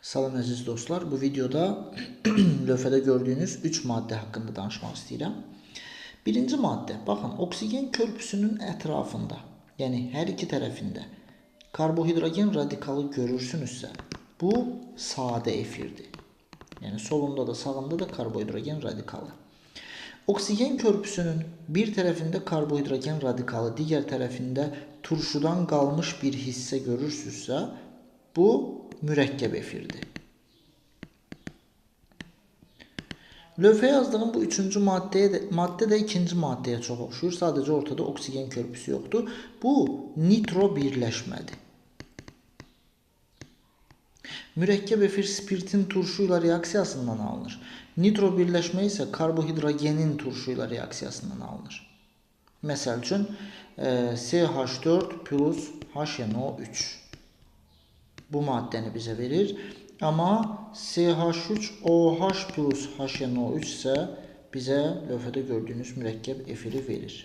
Salam əziz dostlar, bu videoda lövhədə gördüyünüz 3 maddə haqqında danışmaq istəyirəm. Birinci maddə, baxın, oksigen körpüsünün ətrafında, yəni hər iki tərəfində karbohidrogen radikalı görürsünüzsə, bu sadə efirdir. Yəni solunda da, sağında da karbohidrogen radikalı. Oksigen körpüsünün bir tərəfində karbohidrogen radikalı, digər tərəfində turşudan qalmış bir hissə görürsünüzsə, bu mürəkkəb efirdir. Lövhəyə yazdığım bu üçüncü maddə də ikinci maddəyə çox oxşuyur. Sadəcə ortada oksigen körpüsü yoxdur. Bu nitro birləşmədir. Mürəkkəb efir spirtin turşu ilə reaksiyasından alınır. Nitro birləşmə isə karbohidrogenin turşu ilə reaksiyasından alınır. Məsəl üçün CH4 plus HNO3 bu maddəni bizə verir. Amma CH3OH plus HNO3 isə bizə lövhədə gördüyünüz mürəkkəb efiri verir.